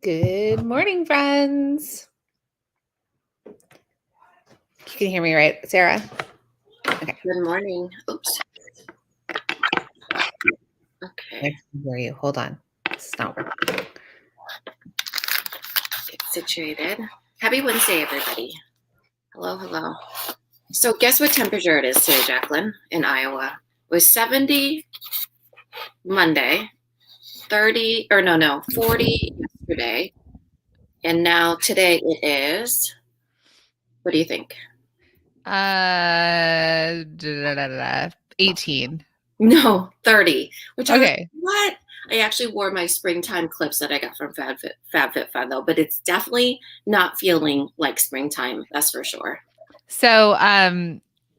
Good morning, friends. You can hear me, right, Sarah? Okay. Good morning. Oops. Okay. I can hear you. Hold on. It's not working. Get situated. Happy Wednesday, everybody. Hello, hello. So guess what temperature it is today, Jacqueline, in Iowa? It was 70 Monday, 40 yesterday, and now today it is, what do you think? 18. No, 30. Which Okay. What? I actually wore my springtime clips that I got from FabFitFun though, but it's definitely not feeling like springtime. That's for sure. So,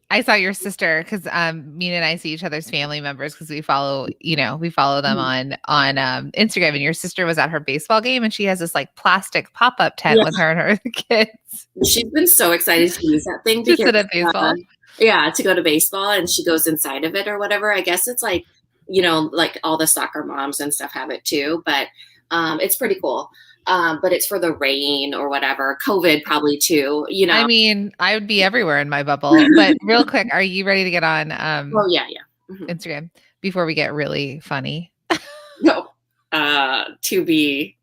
I saw your sister because Mina and I see each other's family members because we follow them on Instagram. And your sister was at her baseball game, and she has this like plastic pop-up tent with her and her kids. She's been so excited to use that thing Just at baseball. To go to baseball, and she goes inside of it or whatever. I guess it's like, like all the soccer moms and stuff have it too, but it's pretty cool. But it's for the rain or whatever. COVID probably too, I mean, I would be everywhere in my bubble. But real quick, are you ready to get on yeah. Mm-hmm. Instagram before we get really funny? No. To be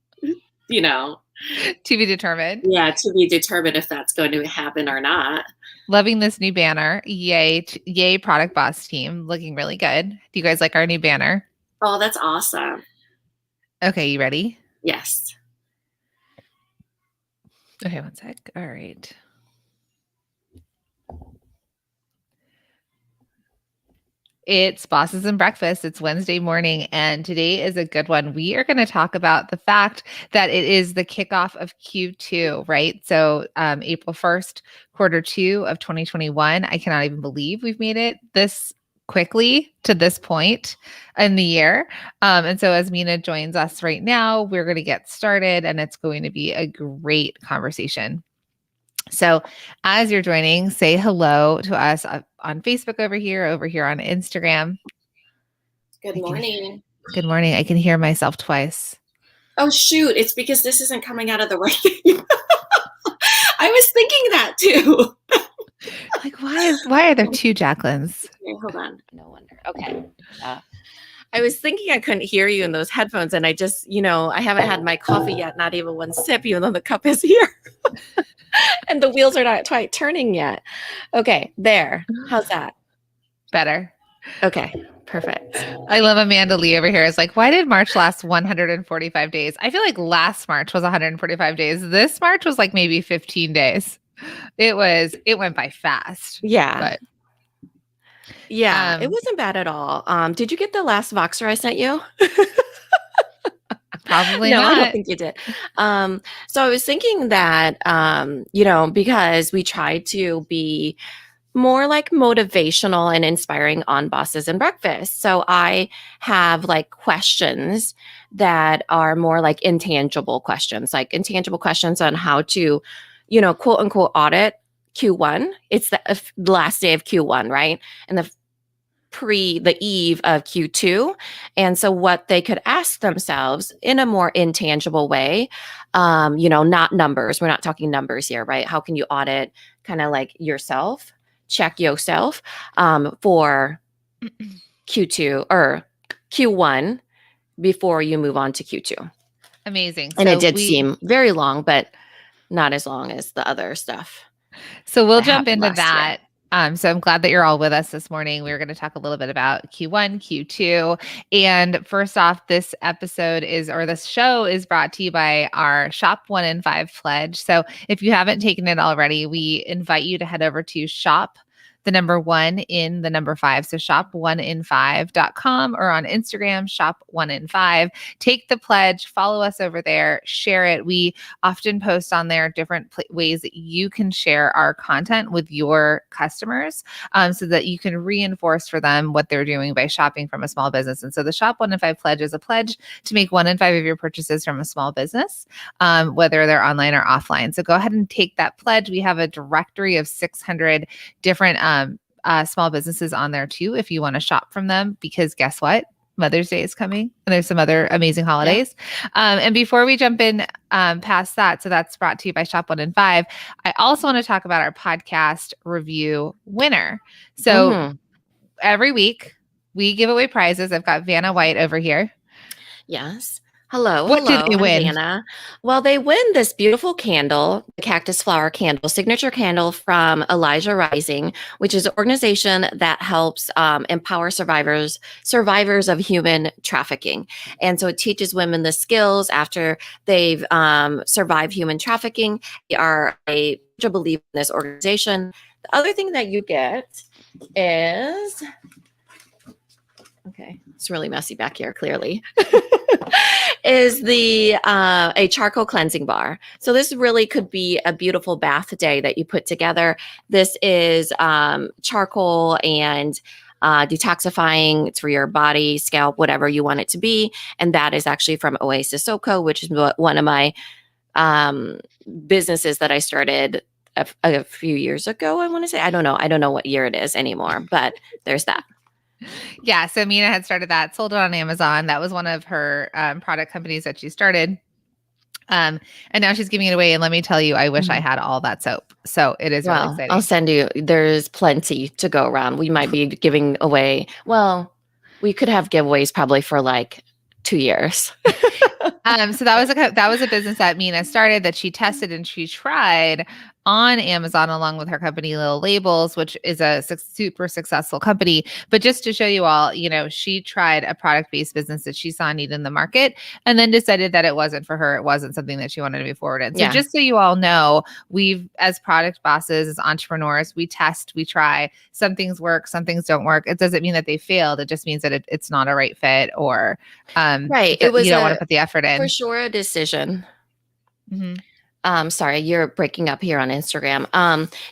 determined. Yeah, to be determined if that's going to happen or not. Loving this new banner. Yay, Product Boss team. Looking really good. Do you guys like our new banner? Oh, that's awesome. Okay, you ready? Yes. Okay, one sec. All right. It's Bosses and Breakfast. It's Wednesday morning, and today is a good one. We are going to talk about the fact that it is the kickoff of Q2, right? So April 1st, quarter 2 of 2021. I cannot even believe we've made it this quickly to this point in the year. And so as Mina joins us right now, we're going to get started, and it's going to be a great conversation. So as you're joining, say hello to us on Facebook over here on Instagram. Good morning. Good morning. I can hear myself twice. Oh, shoot. It's because this isn't coming out of the right thing. I was thinking that too. Like, why are there two Jacquelines? Okay, hold on. No wonder. Okay. I was thinking I couldn't hear you in those headphones, and I just, I haven't had my coffee yet, not even one sip, even though the cup is here. And the wheels are not quite turning yet. Okay, there. How's that? Better. Okay, perfect. I love Amanda Lee over here. It's like, why did March last 145 days? I feel like last March was 145 days. This March was like maybe 15 days. It went by fast. Yeah. But yeah, it wasn't bad at all. Did you get the last Voxer I sent you? Probably no, not. I don't think you did. So I was thinking that, because we try to be more like motivational and inspiring on Bosses and Breakfast. So I have like questions that are more like intangible questions on how to, quote unquote, audit Q1. It's the last day of Q1, right? And the eve of Q2. And so what they could ask themselves in a more intangible way, not numbers. We're not talking numbers here, right? How can you audit kind of like yourself, check yourself for Q2 or Q1 before you move on to Q2. Amazing. And it did seem very long, but not as long as the other stuff. So we'll jump into that. So I'm glad that you're all with us this morning. We're going to talk a little bit about Q1, Q2. And first off, this show is brought to you by our Shop 1 in 5 pledge. So if you haven't taken it already, we invite you to head over to shop 1 in 5. So shop1in5.com or on Instagram, shop1in5. Take the pledge, follow us over there, share it. We often post on there different ways that you can share our content with your customers so that you can reinforce for them what they're doing by shopping from a small business. And so the Shop 1 in 5 pledge is a pledge to make 1 in 5 of your purchases from a small business, whether they're online or offline. So go ahead and take that pledge. We have a directory of 600 different small businesses on there too if you want to shop from them, because guess what? Mother's Day is coming, and there's some other amazing holidays. Yeah. And before we jump in past that, so that's brought to you by Shop One and Five, I also want to talk about our podcast review winner. So every week we give away prizes. I've got Vanna White over here. Yes. Hello, What did they I'm win? Vanna. Well, they win this beautiful candle, the cactus flower candle, signature candle from Elijah Rising, which is an organization that helps empower survivors of human trafficking. And so it teaches women the skills after they've survived human trafficking. They are a believer in this organization. The other thing that you get is, okay, it's really messy back here, clearly. Is the a charcoal cleansing bar. So this really could be a beautiful bath day that you put together. This is charcoal and detoxifying. It's for your body, scalp, whatever you want it to be. And that is actually from Oasis Soco, which is one of my businesses that I started a few years ago. I want to say, I don't know what year it is anymore, but there's that. Yeah. So Mina had started that, sold it on Amazon. That was one of her product companies that she started. And now she's giving it away. And let me tell you, I wish I had all that soap. So it is really exciting. I'll send you, there's plenty to go around. We might be giving away, well, we could have giveaways probably for like 2 years. So that was a business that Mina started, that she tested and she tried on Amazon along with her company Little Labels, which is a super successful company. But just to show you all, she tried a product-based business that she saw a need in the market and then decided that it wasn't for her. It wasn't something that she wanted to move forward in. So just so you all know, we've, as product bosses, as entrepreneurs, we test, we try. Some things work, some things don't work. It doesn't mean that they failed. It just means that it's not a right fit, or right. It was you don't want to put the effort in. For sure a decision. Mm-hmm. Sorry, you're breaking up here on Instagram.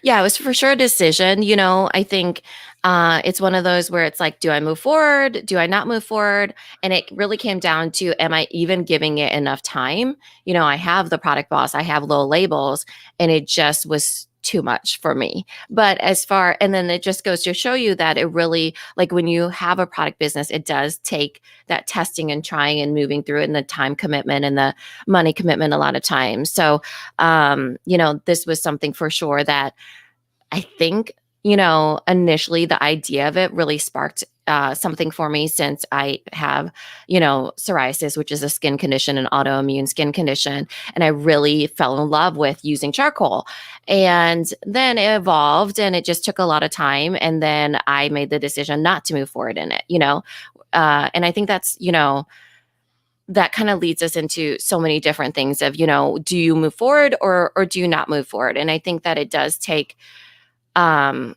Yeah, it was for sure a decision. I think it's one of those where it's like, do I move forward? Do I not move forward? And it really came down to, am I even giving it enough time? I have the product boss, I have Little Labels, and it just was too much for me. But and then it just goes to show you that it really, like when you have a product business, it does take that testing and trying and moving through it, and the time commitment and the money commitment a lot of times. So, this was something for sure that I think, initially the idea of it really sparked something for me, since I have, psoriasis, which is a skin condition, an autoimmune skin condition. And I really fell in love with using charcoal. And then it evolved, and it just took a lot of time. And then I made the decision not to move forward in it, and I think that's, that kind of leads us into so many different things of, do you move forward or do you not move forward? And I think that it does take, I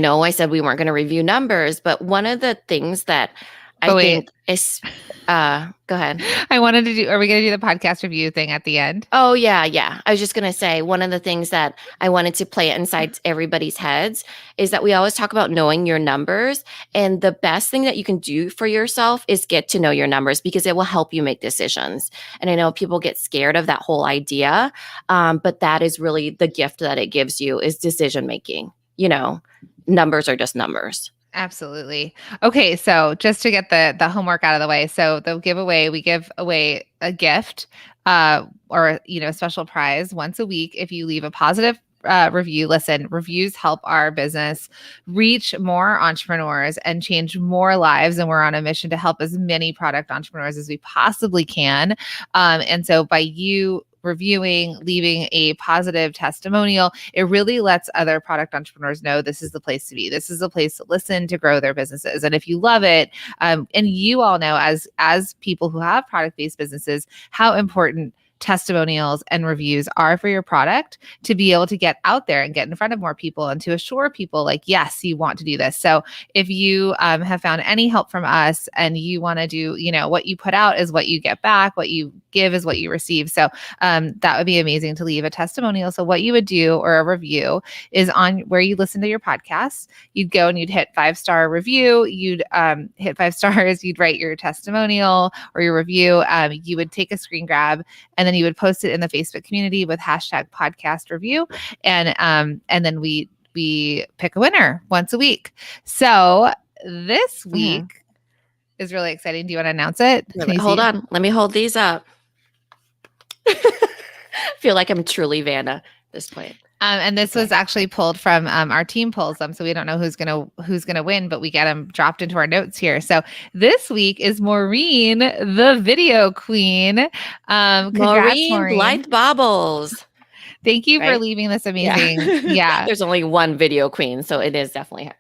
know I said we weren't going to review numbers, but one of the things that I think is, go ahead. Are we going to do the podcast review thing at the end? Oh, yeah. I was just going to say, one of the things that I wanted to play inside everybody's heads is that we always talk about knowing your numbers. And the best thing that you can do for yourself is get to know your numbers, because it will help you make decisions. And I know people get scared of that whole idea, but that is really the gift that it gives you, is decision making. Numbers are just numbers. Absolutely. Okay, so just to get the homework out of the way, so the giveaway, we give away a gift or a special prize once a week if you leave a positive review. Listen, reviews help our business reach more entrepreneurs and change more lives, and we're on a mission to help as many product entrepreneurs as we possibly can. And so by you reviewing, leaving a positive testimonial, it really lets other product entrepreneurs know this is the place to be. This is the place to listen, to grow their businesses. And if you love it, and you all know as people who have product-based businesses, how important testimonials and reviews are for your product, to be able to get out there and get in front of more people and to assure people like, yes, you want to do this. So if you have found any help from us and you want to do, what you put out is what you get back, what you give is what you receive. So that would be amazing to leave a testimonial. So what you would do, or a review, is on where you listen to your podcast, you'd go and you'd hit 5-star review, you'd hit 5 stars, you'd write your testimonial or your review, you would take a screen grab, and then you would post it in the Facebook community with #podcast review. And then we pick a winner once a week. So this week, is really exciting. Do you want to announce it? Hold on. Let me hold these up. Feel like I'm truly Vanna at this point. And this was actually pulled from our team pulls them, so we don't know who's gonna win, but we get them dropped into our notes here. So this week is Maureen, the video queen. Congrats, Maureen. Blythe Bobbles. Thank you for leaving this amazing. Yeah. There's only one video queen, so it is definitely her.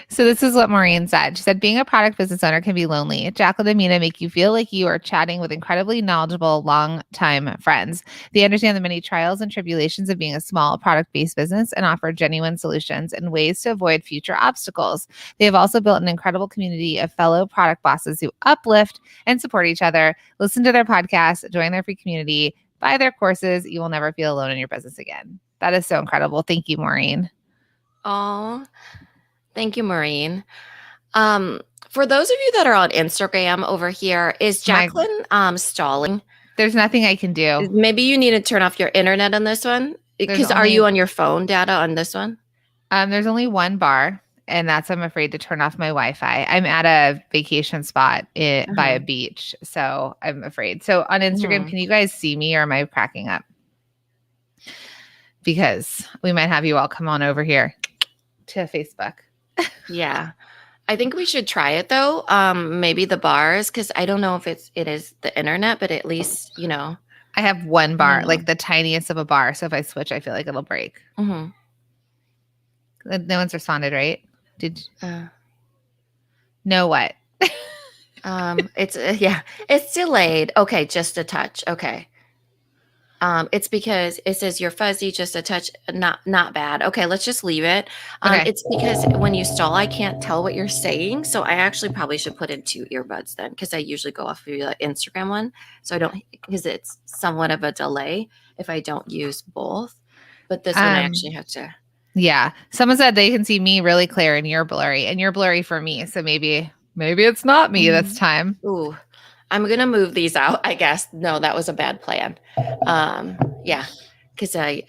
So this is what Maureen said. She said, being a product business owner can be lonely. Jacqueline and Mina make you feel like you are chatting with incredibly knowledgeable, long-time friends. They understand the many trials and tribulations of being a small product-based business and offer genuine solutions and ways to avoid future obstacles. They have also built an incredible community of fellow product bosses who uplift and support each other. Listen to their podcast, join their free community, buy their courses. You will never feel alone in your business again. That is so incredible. Thank you, Maureen. Oh, thank you, Maureen. For those of you that are on Instagram over here, is Jacqueline stalling? There's nothing I can do. Maybe you need to turn off your internet on this one. Because are you on your phone data on this one? There's only one bar, and that's I'm afraid to turn off my Wi-Fi. I'm at a vacation spot by a beach, so I'm afraid. So on Instagram, can you guys see me, or am I cracking up? Because we might have you all come on over here to Facebook. Yeah. I think we should try it though. Maybe the bars, because I don't know if it is the internet, but at least, I have one bar, like the tiniest of a bar. So if I switch, I feel like it'll break. No one's responded, right? No, what? It's delayed. Okay, just a touch. Okay. It's because it says you're fuzzy, just a touch, not bad. Okay, let's just leave it. It's because when you stall, I can't tell what you're saying. So I actually probably should put in 2 earbuds then, because I usually go off of the Instagram one. So I don't, because it's somewhat of a delay if I don't use both. But this one I actually have to. Yeah. Someone said they can see me really clear and you're blurry for me. So maybe it's not me this time. Ooh. I'm going to move these out, I guess. No, that was a bad plan. Because I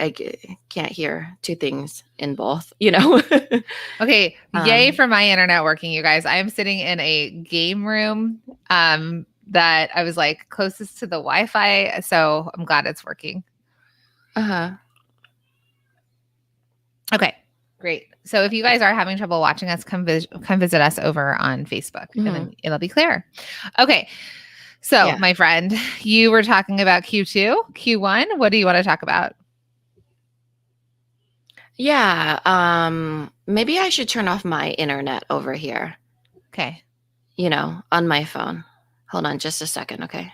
can't hear 2 things in both, Okay. Yay for my internet working, you guys. I am sitting in a game room that I was like closest to the Wi-Fi. So I'm glad it's working. Okay, great. So if you guys are having trouble watching us, come visit us over on Facebook and then it'll be clear. Okay. So my friend, you were talking about Q2, Q1. What do you want to talk about? Yeah. Maybe I should turn off my internet over here. Okay. On my phone. Hold on just a second. Okay.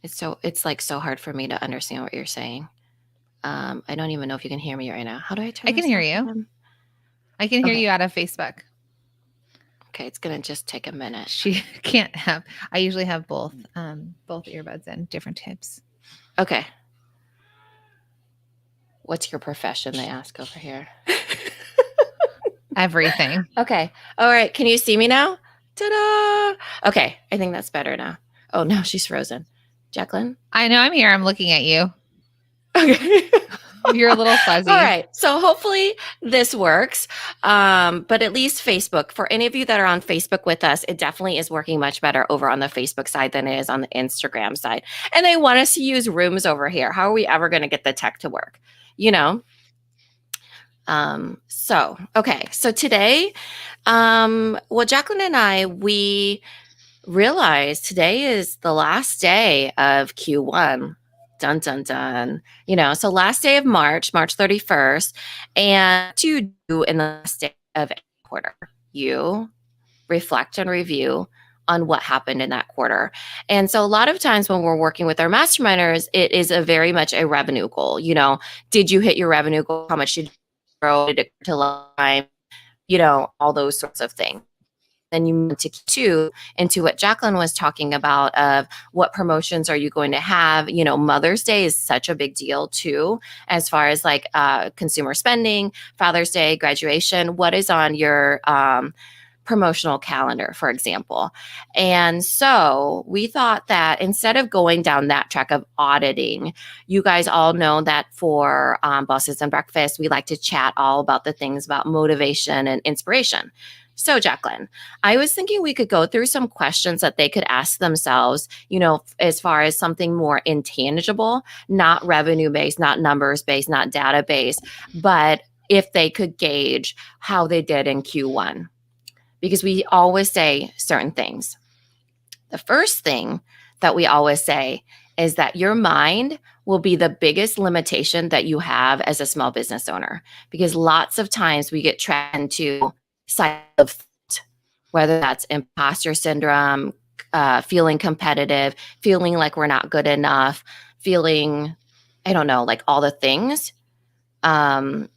It's like so hard for me to understand what you're saying. I don't even know if you can hear me right now. How do I turn? I can hear you. I can hear you out of Facebook. Okay, it's gonna just take a minute. She can't have. I usually have both earbuds in different types. Okay. What's your profession? They ask over here. Everything. Okay. All right. Can you see me now? Ta-da! Okay, I think that's better now. Oh no, she's frozen. Jacqueline? I know I'm here. I'm looking at you. Okay. You're a little fuzzy. All right. So hopefully this works. But at least Facebook, for any of you that are on Facebook with us, it definitely is working much better over on the Facebook side than it is on the Instagram side. And they want us to use rooms over here. How are we ever going to get the tech to work? So today, Jacqueline and I, we realized today is the last day of Q1. Dun, dun, dun. So last day of March 31st. And what you do in the last day of any quarter, you reflect and review on what happened in that quarter. And so a lot of times when we're working with our masterminders, it is very much a revenue goal. Did you hit your revenue goal? How much did you grow? Did it to line? All those sorts of things. Then you move to Q2 into what Jacqueline was talking about of what promotions are you going to have. Mother's Day is such a big deal too, as far as like consumer spending, Father's Day, graduation, what is on your promotional calendar, for example. And so we thought that instead of going down that track of auditing, you guys all know that for Bosses and Breakfast, we like to chat all about the things about motivation and inspiration. So, Jacqueline, I was thinking we could go through some questions that they could ask themselves, as far as something more intangible, not revenue based, not numbers based, not data based, but if they could gauge how they did in Q1. Because we always say certain things. The first thing that we always say is that your mind will be the biggest limitation that you have as a small business owner, because lots of times we get trapped into cycle of thought, whether that's imposter syndrome, feeling competitive, feeling like we're not good enough, feeling, I don't know, like all the things. And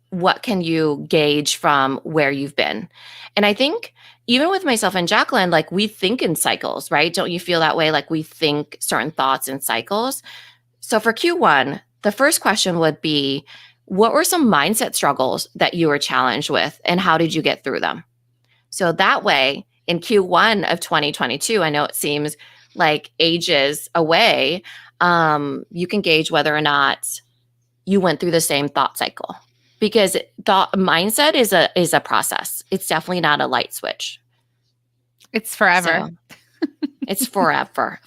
what can you gauge from where you've been? And I think even with myself and Jacqueline, like we think in cycles, right? Don't you feel that way? Like we think certain thoughts in cycles. So for Q1, the first question would be, what were some mindset struggles that you were challenged with and how did you get through them? So that way in Q1 of 2022, I know it seems like ages away, you can gauge whether or not you went through the same thought cycle, because thought mindset is a process. It's definitely not a light switch. It's forever. So it's forever.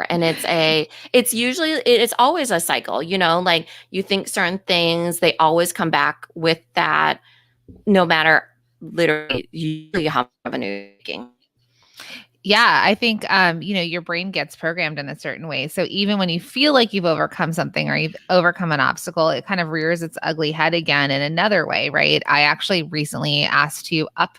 And it's always a cycle, like you think certain things, they always come back with that, no matter literally usually how much revenue you're making. Yeah, I think your brain gets programmed in a certain way. So even when you feel like you've overcome something or you've overcome an obstacle, it kind of rears its ugly head again in another way, right? I actually recently asked to up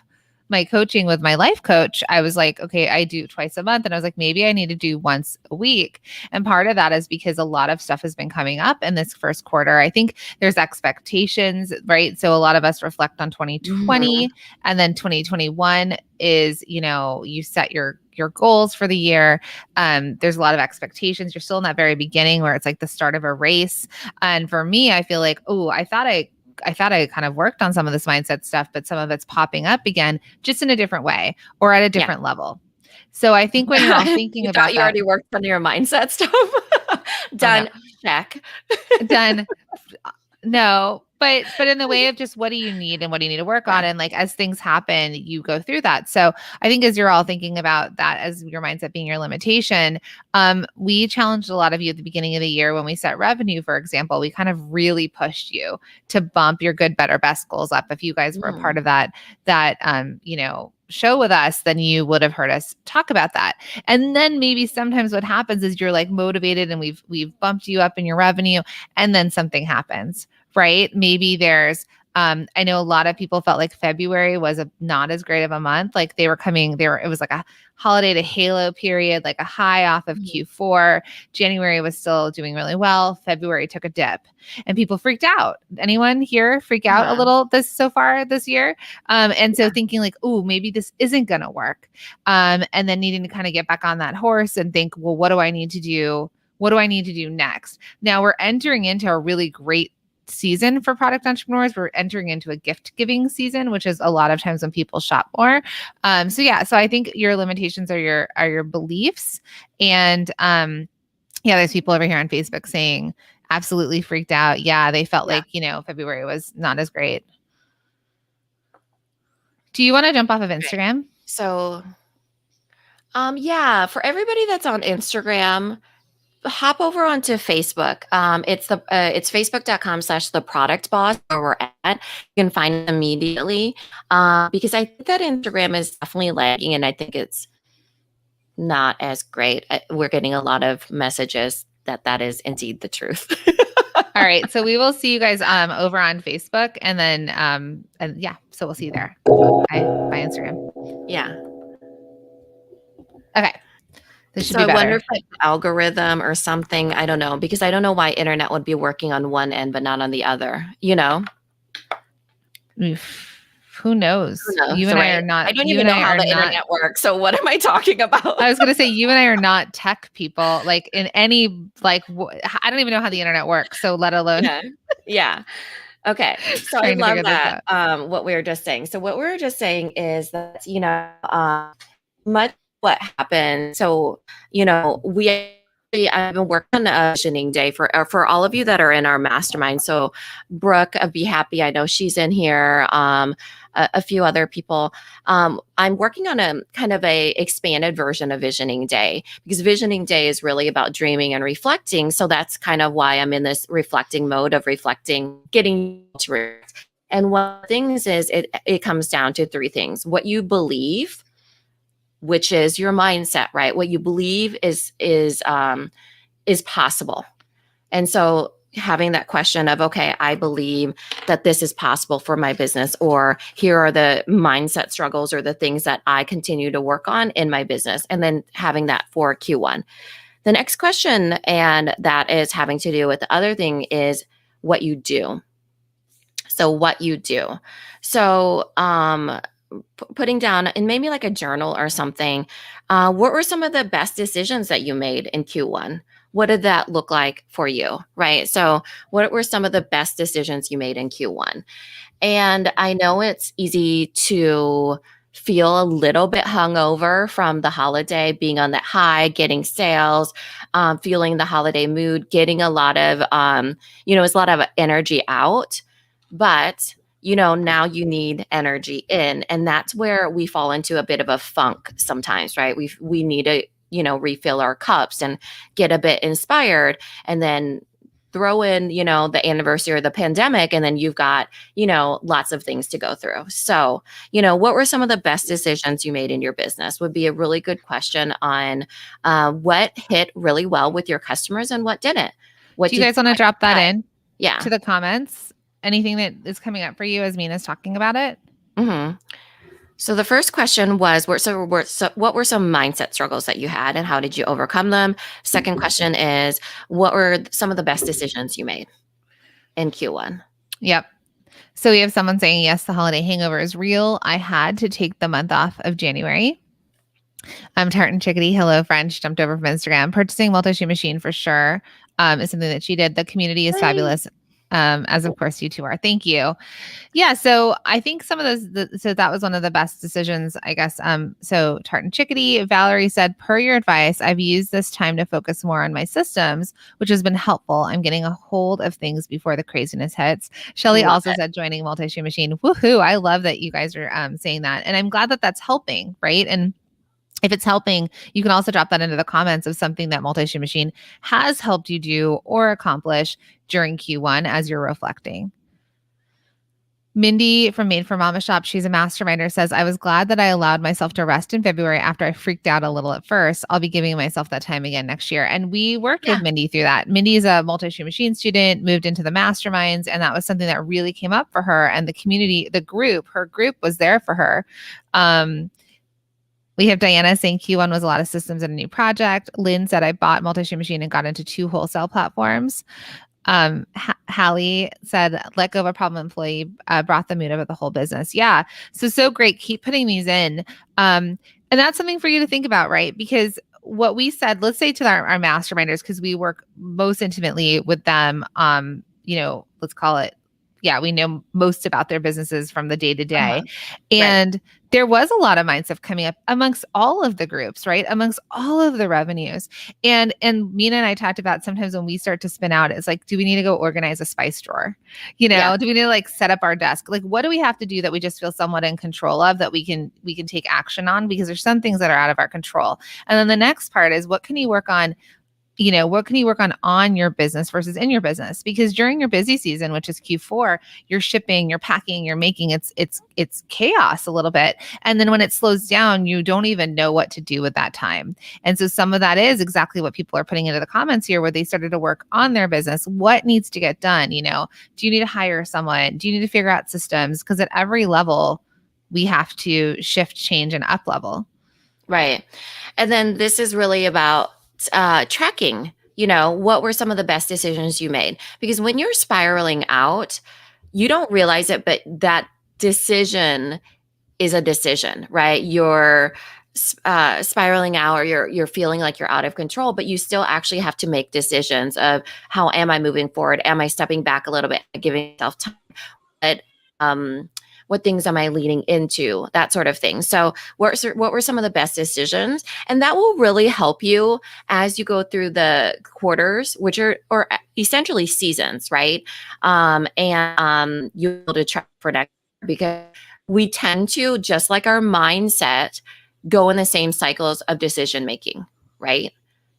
my coaching with my life coach. I was like, okay, I do twice a month. And I was like, maybe I need to do once a week. And part of that is because a lot of stuff has been coming up in this first quarter. I think there's expectations, right? So a lot of us reflect on 2020 and then 2021 is, you set your goals for the year. There's a lot of expectations. You're still in that very beginning where it's like the start of a race. And for me, I feel like, I thought I kind of worked on some of this mindset stuff, but some of it's popping up again, just in a different way or at a different level. So I think when you're all thinking you about you already worked on your mindset stuff. Done. Oh, no. Check. Done. No, but in the way of just what do you need and what do you need to work on? And like, as things happen, you go through that. So I think as you're all thinking about that, as your mindset being your limitation, we challenged a lot of you at the beginning of the year when we set revenue, for example, we kind of really pushed you to bump your good, better, best goals up. If you guys were a part of that, show with us, then you would have heard us talk about that. And then maybe sometimes what happens is you're like motivated and we've bumped you up in your revenue and then something happens, right? Maybe there's I know a lot of people felt like February was not as great of a month. Like it was like a holiday to halo period, like a high off of Q4. January was still doing really well. February took a dip and people freaked out. Anyone here freak out a little so far this year? And so thinking like, maybe this isn't going to work. And then needing to kind of get back on that horse and think, well, what do I need to do? What do I need to do next? Now we're entering into a really great season for product entrepreneurs. We're entering into a gift giving season, which is a lot of times when people shop more. So I think your limitations are your beliefs. And there's people over here on Facebook saying absolutely freaked out. Yeah, they felt like, February was not as great. Do you want to jump off of Instagram? So, for everybody that's on Instagram, hop over onto Facebook. It's facebook.com/the product boss where we're at. You can find it immediately. Because I think that Instagram is definitely lagging and I think it's not as great. We're getting a lot of messages that is indeed the truth. All right. So we will see you guys over on Facebook and then so we'll see you there by Instagram. Yeah. Okay. This should So be I better. wonder if like algorithm or something, I don't know, because I don't know why internet would be working on one end but not on the other, Who knows? You and I are not. I don't even know how the internet works. So what am I talking about? I was going to say you and I are not tech people. Like in any I don't even know how the internet works. So let alone. Yeah. Okay. So I love that. What we were just saying. So what we were just saying is that much what happened. So we I've been working on a visioning day for all of you that are in our mastermind. So Brooke of Be Happy, I know she's in here. A few other people. I'm working on a kind of a expanded version of Visioning Day, because Visioning Day is really about dreaming and reflecting. So that's kind of why I'm in this reflecting mode of reflecting, getting to reflect. And one of the things is it comes down to three things: what you believe, which is your mindset, right? What you believe is possible. And so having that question of, okay, I believe that this is possible for my business, or here are the mindset struggles or the things that I continue to work on in my business. And then having that for Q1. The next question, and that is having to do with the other thing, is what you do. So what you do. So putting down in maybe like a journal or something, what were some of the best decisions that you made in Q1? What did that look like for you, right? So what were some of the best decisions you made in Q1? And I know it's easy to feel a little bit hungover from the holiday, being on that high, getting sales, feeling the holiday mood, getting a lot of, it's a lot of energy out. But now you need energy in, and that's where we fall into a bit of a funk sometimes, right? We need to, refill our cups and get a bit inspired, and then throw in, the anniversary of the pandemic, and then you've got, lots of things to go through. So, what were some of the best decisions you made in your business would be a really good question on what hit really well with your customers and what didn't. What Do you guys want to drop that in Yeah. to the comments? Anything that is coming up for you as Mina's talking about it? Mm-hmm. So the first question was, what were some mindset struggles that you had, and how did you overcome them? Second question is, what were some of the best decisions you made in Q1? Yep. So we have someone saying, yes, the holiday hangover is real. I had to take the month off of January. Tartan Chickadee, hello, friend. She jumped over from Instagram. Purchasing multi-shoe machine for sure is something that she did. The community is fabulous. As of course you two are. Thank you. Yeah. So I think some of those, so that was one of the best decisions, I guess. So Tartan Chickadee, Valerie said, per your advice, I've used this time to focus more on my systems, which has been helpful. I'm getting a hold of things before the craziness hits. Shelly also said, joining multi-shoe machine. Woohoo. I love that you guys are saying that. And I'm glad that that's helping. Right. And if it's helping, you can also drop that into the comments of something that multi-shoe machine has helped you do or accomplish during Q1 as you're reflecting. Mindy from Made for Mama Shop, she's a masterminder, says, I was glad that I allowed myself to rest in February after I freaked out a little at first. I'll be giving myself that time again next year. And we worked with Mindy through that. Mindy's a multi-shoe machine student, moved into the masterminds, and that was something that really came up for her. And the community, her group was there for her. We have Diana saying Q1 was a lot of systems and a new project. Lynn said, I bought multi-shoe machine and got into 2 wholesale platforms. Hallie said, let go of a problem employee brought the mood of the whole business. Yeah. So great. Keep putting these in. And that's something for you to think about, right? Because what we said, let's say to our masterminders, because we work most intimately with them, let's call it, we know most about their businesses from the day to day. And there was a lot of mindset coming up amongst all of the groups, right? Amongst all of the revenues. And Mina and I talked about sometimes when we start to spin out, it's like, do we need to go organize a spice drawer? Do we need to set up our desk? What do we have to do that we just feel somewhat in control of, that we can take action on? Because there's some things that are out of our control. And then the next part is, what can you work on? What can you work on your business versus in your business? Because during your busy season, which is Q4, you're shipping, you're packing, you're making, it's chaos a little bit. And then when it slows down, you don't even know what to do with that time. And so some of that is exactly what people are putting into the comments here, where they started to work on their business. What needs to get done? Do you need to hire someone? Do you need to figure out systems? Because at every level, we have to shift, change, and up level. Right. And then this is really about tracking, what were some of the best decisions you made? Because when you're spiraling out, you don't realize it, but that decision is a decision, right? You're spiraling out, or you're feeling like you're out of control, but you still actually have to make decisions of, how am I moving forward? Am I stepping back a little bit, giving myself time? What things am I leaning into? That sort of thing. So what were some of the best decisions? And that will really help you as you go through the quarters, which are or essentially seasons, right? You'll be able to track for next year, because we tend to, just like our mindset, go in the same cycles of decision making, right?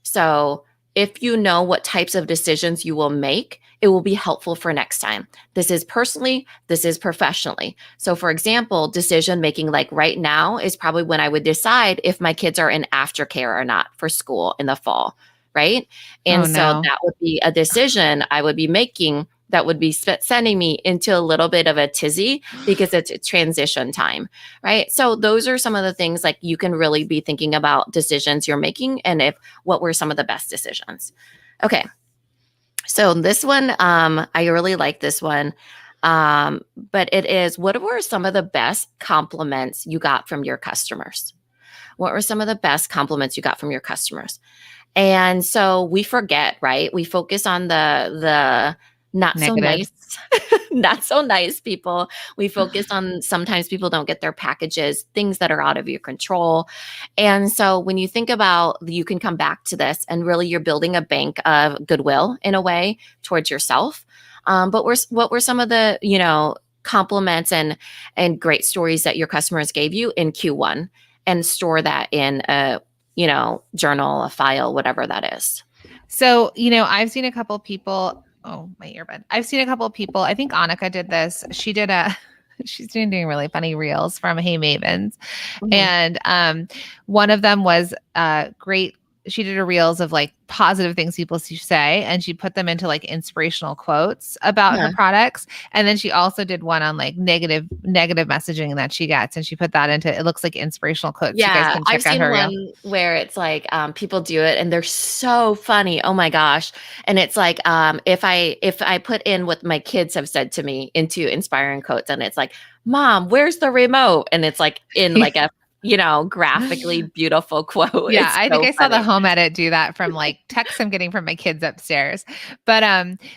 So if you know what types of decisions you will make, it will be helpful for next time. This is personally, this is professionally. So for example, decision making like right now is probably when I would decide if my kids are in aftercare or not for school in the fall, right? Oh And so no. that would be a decision I would be making that would be sending me into a little bit of a tizzy because it's transition time, right? So those are some of the things like you can really be thinking about decisions you're making and if what were some of the best decisions. Okay. So this one, I really like this one. But it is, what were some of the best compliments you got from your customers? What were some of the best compliments you got from your customers? And so we forget, right? We focus on the not so Negatives. nice, not so nice people. We focus on sometimes people don't get their packages, things that are out of your control. And so when you think about, you can come back to this and really you're building a bank of goodwill in a way towards yourself. But what were some of the, compliments and great stories that your customers gave you in Q1, and store that in a journal, a file, whatever that is. So, I've seen a couple of people. Oh, my earbud. I've seen a couple of people. I think Annika did this. She did she's doing really funny reels from Hey Mavens. Mhm. And one of them was great. She did a reels of like positive things people say, and she put them into like inspirational quotes about her products. And then she also did one on like negative messaging that she gets, and she put that into, it looks like inspirational quotes. You guys Yeah, can I've check out seen her one reel. where it's like people do it and they're so funny. Oh my gosh. And it's like if I put in what my kids have said to me into inspiring quotes, and it's like, "Mom, where's the remote?" And it's like in like a graphically beautiful quote. Yeah, It's I think so I saw the funny. home edit do that from like texts I'm getting from my kids upstairs. But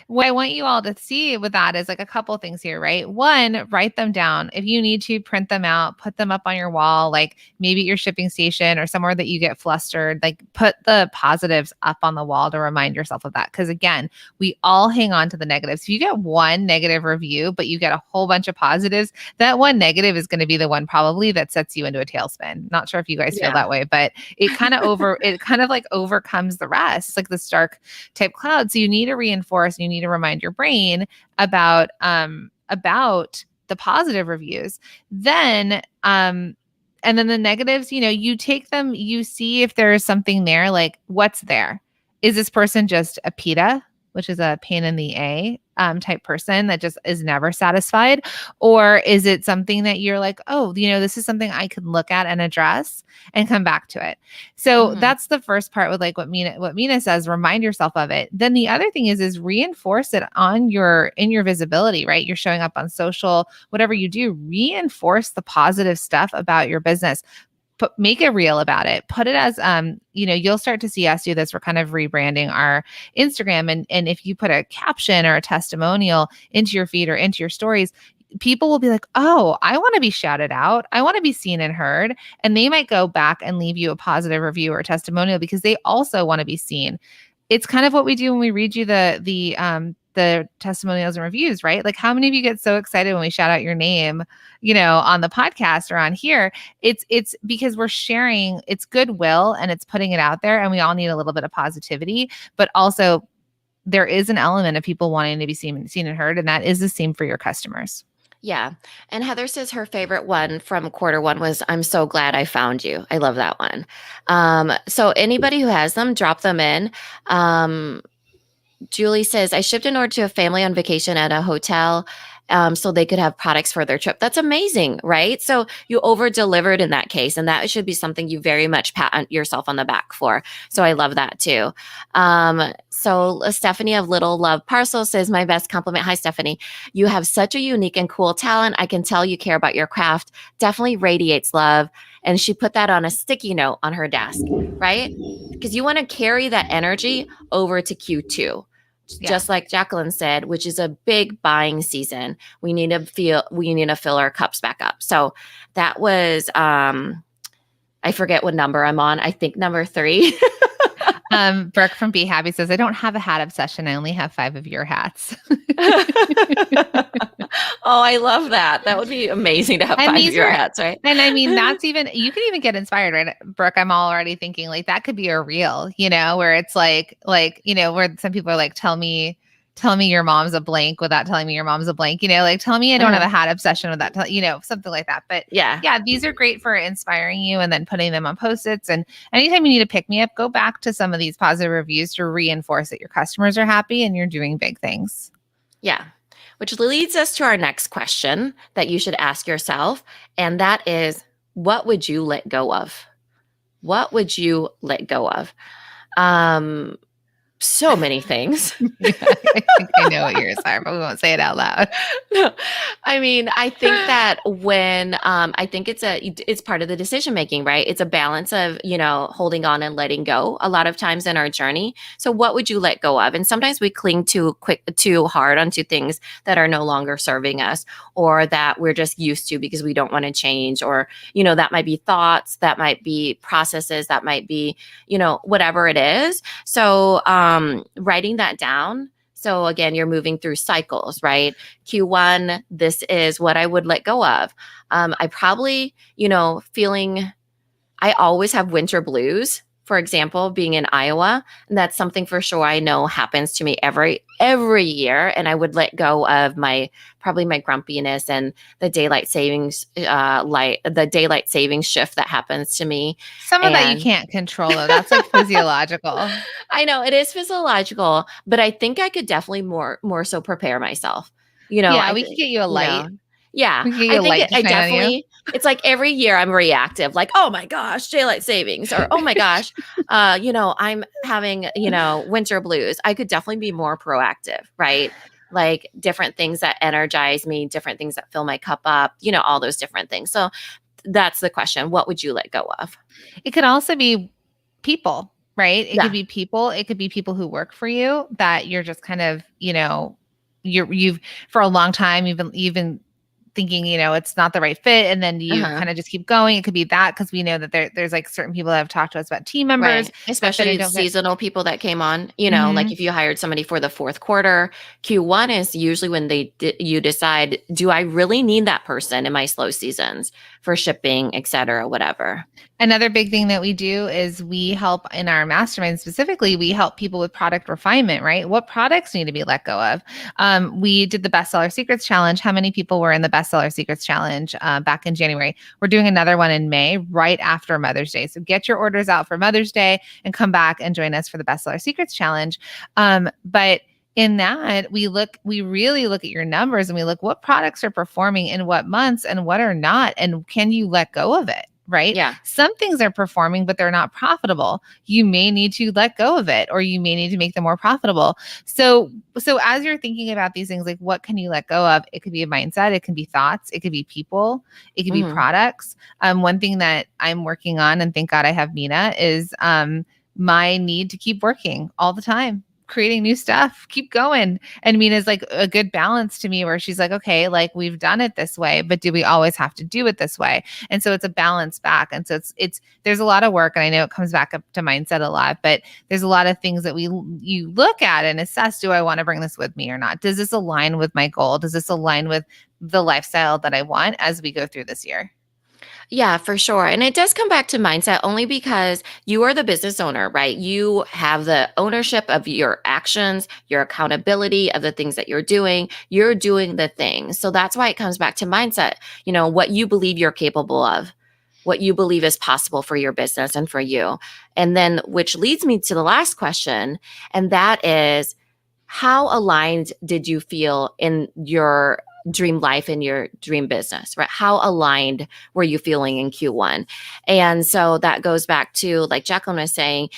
what I want you all to see with that is like a couple things here, right? One, write them down. If you need to, print them out, put them up on your wall, like maybe at your shipping station or somewhere that you get flustered. Like put the positives up on the wall to remind yourself of that. Because again, we all hang on to the negatives. If you get one negative review, but you get a whole bunch of positives, that one negative is going to be the one probably that sets you into a tailspin. Not sure if you guys feel Yeah. that way, but it kind of like overcomes the rest. It's like this dark type cloud. So you need to reinforce, and you need to remind your brain about the positive reviews. Then and then the negatives, you take them, you see if there is something there, like what's there. Is this person just a PITA, which is a pain in the A type person that just is never satisfied? Or is it something that you're like, oh, this is something I could look at and address and come back to it? So Mhm. that's the first part with like what Mina says, remind yourself of it. Then the other thing is reinforce it in your visibility, right? You're showing up on social, whatever you do, reinforce the positive stuff about your business. Make it real about it. Put it as you'll start to see us do this. We're kind of rebranding our Instagram, and if you put a caption or a testimonial into your feed or into your stories, people will be like, oh, I want to be shouted out, I want to be seen and heard. And they might go back and leave you a positive review or a testimonial because they also want to be seen. It's kind of what we do when we read you the testimonials and reviews, right? Like how many of you get so excited when we shout out your name, on the podcast or on here? It's because we're sharing, it's goodwill and it's putting it out there, and we all need a little bit of positivity, but also there is an element of people wanting to be seen and heard, and that is the same for your customers. Yeah. And Heather says her favorite one from quarter 1 was, "I'm so glad I found you." I love that one. So anybody who has them, drop them in. Julie says, "I shipped an order to a family on vacation at a hotel so they could have products for their trip." That's amazing, right? So you over delivered in that case, and that should be something you very much pat yourself on the back for. So I love that too. So Stephanie of Little Love Parcel says, "My best compliment." Hi, Stephanie. "You have such a unique and cool talent. I can tell you care about your craft. Definitely radiates love." And she put that on a sticky note on her desk, right? Because you want to carry that energy over to Q2. Yeah. just like Jacqueline said, which is a big buying season. We need to fill our cups back up. So that was I forget what number I'm on. I think number 3. Brooke from Be Happy says, I don't have a hat obsession. I only have 5 of your hats. Oh, I love that. That would be amazing to have And 5 of these your are, hats, right? and I mean, that's even, you can even get inspired, right? Brooke, I'm already thinking like that could be a reel, where it's where some people are like, tell me your mom's a blank without telling me your mom's a blank, like tell me I don't have a hat obsession without something like that. But yeah, these are great for inspiring you and then putting them on Post-its. And anytime you need to pick me up, go back to some of these positive reviews to reinforce that your customers are happy and you're doing big things. Yeah. Which leads us to our next question that you should ask yourself. And that is, what would you let go of? What would you let go of? So many things. Yeah, I think I know what yours are, but we won't say it out loud. No, I mean, I think that when I think it's part of the decision making, right? It's a balance of, holding on and letting go a lot of times in our journey. So what would you let go of? And sometimes we cling too hard onto things that are no longer serving us, or that we're just used to because we don't want to change, or, that might be thoughts, that might be processes, that might be, whatever it is. So writing that down. So again, you're moving through cycles, right? Q1, this is what I would let go of. I probably, I always have winter blues, for example, being in Iowa. And that's something for sure I know happens to me every year. And I would let go of probably my grumpiness and the daylight savings shift that happens to me. Some of that you can't control though. That's like physiological. I know it is physiological, but I think I could definitely more so prepare myself. Yeah, we could get you a light. Yeah, I think I definitely. It's like every year I'm reactive, like, oh my gosh, daylight savings, or oh my gosh, I'm having winter blues. I could definitely be more proactive, right? Like different things that energize me, different things that fill my cup up, all those different things. So that's the question. What would you let go of? It could also be people, right? It Yeah. could be people. It could be people who work for you that you're just kind of, you've for a long time, you've been thinking, it's not the right fit. And then you kind of just keep going. It could be that because we know that there's like certain people that have talked to us about team members, right. Especially seasonal people that came on, like if you hired somebody for the fourth quarter, Q1 is usually when you decide, do I really need that person in my slow seasons for shipping, et cetera, whatever. Another big thing that we do is we help in our mastermind specifically, we help people with product refinement, right? What products need to be let go of? We did the Bestseller Secrets Challenge. How many people were in the Bestseller Secrets Challenge back in January? We're doing another one in May, right after Mother's Day. So get your orders out for Mother's Day and come back and join us for the Bestseller Secrets Challenge. But in that, we really look at your numbers and we look what products are performing in what months and what are not, and can you let go of it? Right? Yeah. Some things are performing, but they're not profitable. You may need to let go of it, or you may need to make them more profitable. So as you're thinking about these things, like what can you let go of? It could be a mindset. It can be thoughts. It could be people. It could be products. One thing that I'm working on, and thank God I have Mina, is my need to keep working all the time, creating new stuff, keep going. And Mina's like a good balance to me where she's like, okay, like we've done it this way, but do we always have to do it this way? And so it's a balance back. And so there's a lot of work, and I know it comes back up to mindset a lot, but there's a lot of things that you look at and assess, do I want to bring this with me or not? Does this align with my goal? Does this align with the lifestyle that I want as we go through this year? Yeah, for sure. And it does come back to mindset only because you are the business owner, right? You have the ownership of your actions, your accountability of the things that you're doing. You're doing the things. So that's why it comes back to mindset, what you believe you're capable of, what you believe is possible for your business and for you. And then, which leads me to the last question, and that is, how aligned did you feel in your dream life and your dream business, right? How aligned were you feeling in Q1? And so that goes back to, like Jacqueline was saying,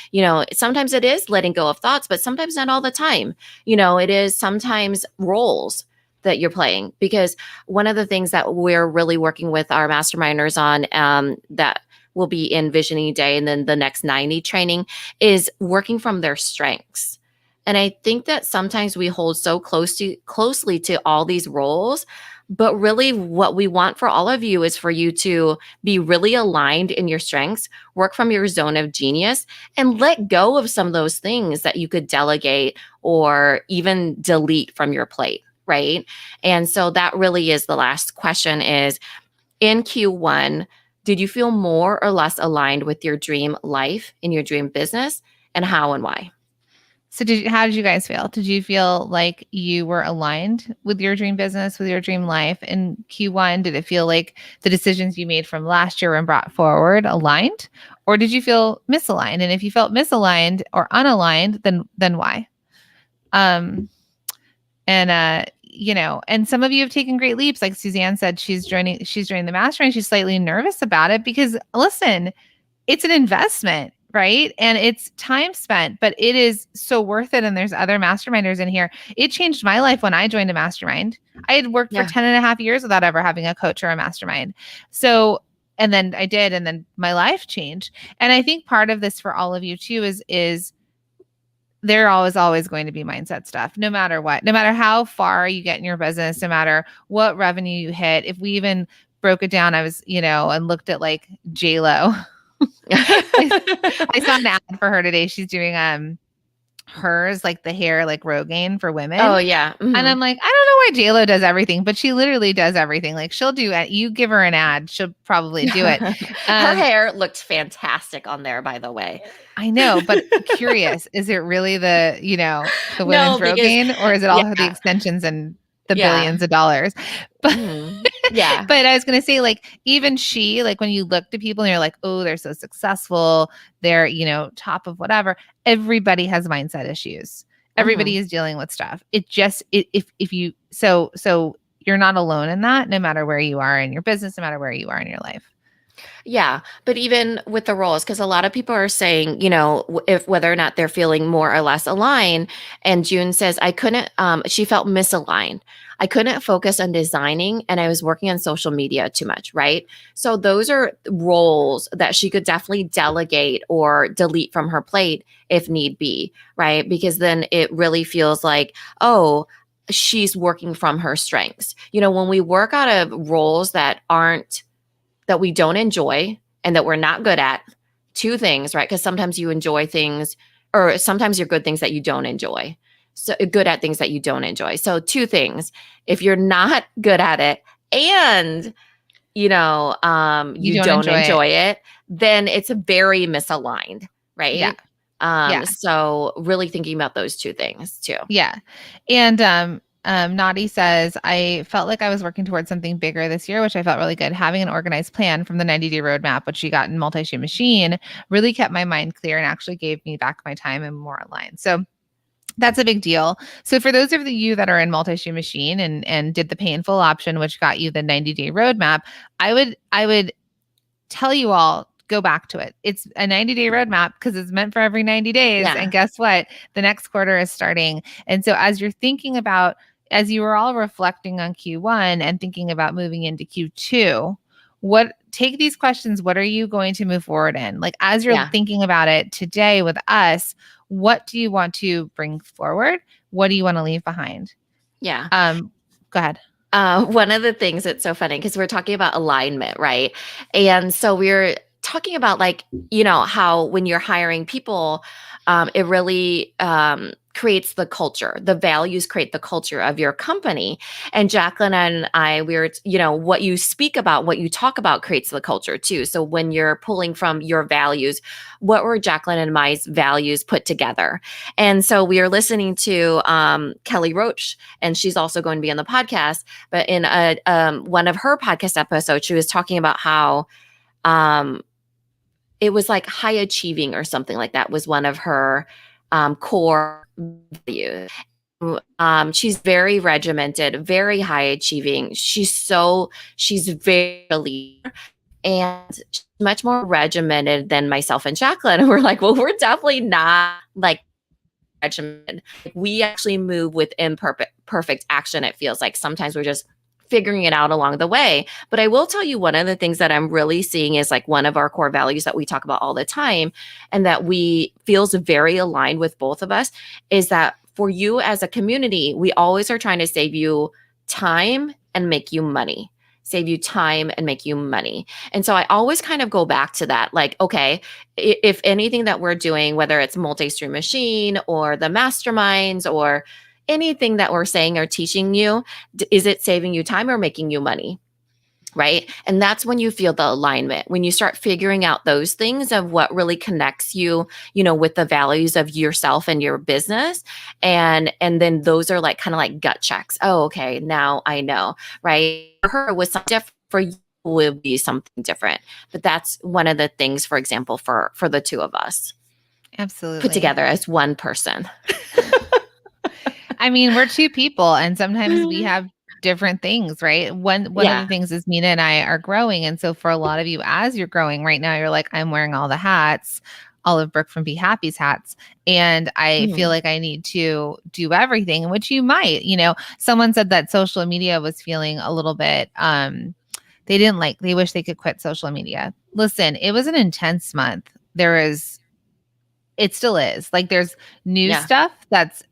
sometimes it is letting go of thoughts, but sometimes not all the time. It is sometimes roles that you're playing, because one of the things that we're really working with our masterminders on, that will be in Visioning Day and then the next 90 training, is working from their strengths. And I think that sometimes we hold so closely to all these roles, but really what we want for all of you is for you to be really aligned in your strengths, work from your zone of genius, and let go of some of those things that you could delegate or even delete from your plate, right? And so that really is the last question is, in Q1, did you feel more or less aligned with your dream life in your dream business, and how and why? So how did you guys feel? Did you feel like you were aligned with your dream business, with your dream life in Q1? Did it feel like the decisions you made from last year and brought forward aligned? Or did you feel misaligned? And if you felt misaligned or unaligned, then why? And some of you have taken great leaps. Like Suzanne said, she's joining the mastermind. She's slightly nervous about it because listen, it's an investment, right? And it's time spent, but it is so worth it. And there's other masterminders in here. It changed my life when I joined a mastermind. I had worked for 10 and a half years without ever having a coach or a mastermind. So, and then I did, and then my life changed. And I think part of this for all of you too is there always going to be mindset stuff, no matter what, no matter how far you get in your business, no matter what revenue you hit. If we even broke it down, I was, and looked at like J-Lo. I saw an ad for her today. She's doing hers, like the hair like Rogaine for women. Oh yeah. Mm-hmm. And I'm like, I don't know why J-Lo does everything, but she literally does everything. Like she'll do it. You give her an ad, she'll probably do it. Her hair looked fantastic on there, by the way. I know, but curious, is it really the women's Rogaine, or is it all the extensions and the billions of dollars? But yeah. But I was going to say, like, even she, like when you look to people and you're like, oh, they're so successful, they're, top of whatever. Everybody has mindset issues. Everybody is dealing with stuff. It just, if you, so you're not alone in that, no matter where you are in your business, no matter where you are in your life. Yeah. But even with the roles, because a lot of people are saying, if whether or not they're feeling more or less aligned. And June says, she felt misaligned. I couldn't focus on designing and I was working on social media too much, right? So those are roles that she could definitely delegate or delete from her plate if need be, right? Because then it really feels like, oh, she's working from her strengths. When we work out of roles that we don't enjoy and that we're not good at, two things, right? Because sometimes you enjoy things, or sometimes you're good things that you don't enjoy. So good at things that you don't enjoy. So two things: if you're not good at it and you don't enjoy it, then it's very misaligned, right? So really thinking about those two things too. Yeah. And Nadi says, I felt like I was working towards something bigger this year, which I felt really good. Having an organized plan from the 90-day roadmap, which she got in Multi-Shoe Machine, really kept my mind clear and actually gave me back my time and more aligned. So that's a big deal. So for those of you that are in Multi-Shoe Machine and did the painful option, which got you the 90-day roadmap, I would tell you all, go back to it. It's a 90-day roadmap because it's meant for every 90 days. Yeah. And guess what? The next quarter is starting. And so as you're thinking about, as you were all reflecting on Q1 and thinking about moving into Q2, take these questions. What are you going to move forward in? Like, as you're thinking about it today with us, what do you want to bring forward? What do you want to leave behind? Yeah. Go ahead. One of the things that's so funny, because we're talking about alignment, right? And so we're talking about how when you're hiring people, it really creates the culture. The values create the culture of your company. And Jacqueline and I, what you speak about, what you talk about creates the culture too. So when you're pulling from your values, what were Jacqueline and my values put together? And so we are listening to Kelly Roach, and she's also going to be on the podcast. But in one of her podcast episodes, she was talking about how it was like high achieving or something like that was one of her core values. She's very regimented, very high achieving. She's very leader, and she's much more regimented than myself and Jacqueline. And we're like, well, we're definitely not like regimented. We actually move with imperfect action. It feels like sometimes we're just figuring it out along the way. But I will tell you, one of the things that I'm really seeing is like one of our core values that we talk about all the time, and that we feels very aligned with both of us, is that for you as a community, we always are trying to save you time and make you money. Save you time and make you money. And so I always kind of go back to that. Like, okay, if anything that we're doing, whether it's multi-stream machine or the masterminds or anything that we're saying or teaching you, is it saving you time or making you money? Right. And that's when you feel the alignment, when you start figuring out those things of what really connects you, with the values of yourself and your business. And then those are like kind of like gut checks. Oh, okay. Now I know. Right. For her it was something different. For you will be something different. But that's one of the things, for example, for the two of us. Absolutely. Put together as one person. I mean, we're two people, and sometimes we have different things, right? One of the things is Mina and I are growing. And so for a lot of you, as you're growing right now, you're like, I'm wearing all the hats, all of Brooke from Be Happy's hats. And I feel like I need to do everything, which you might, someone said that social media was feeling a little bit, they wish they could quit social media. Listen, it was an intense month. It still is. Like there's new stuff that's,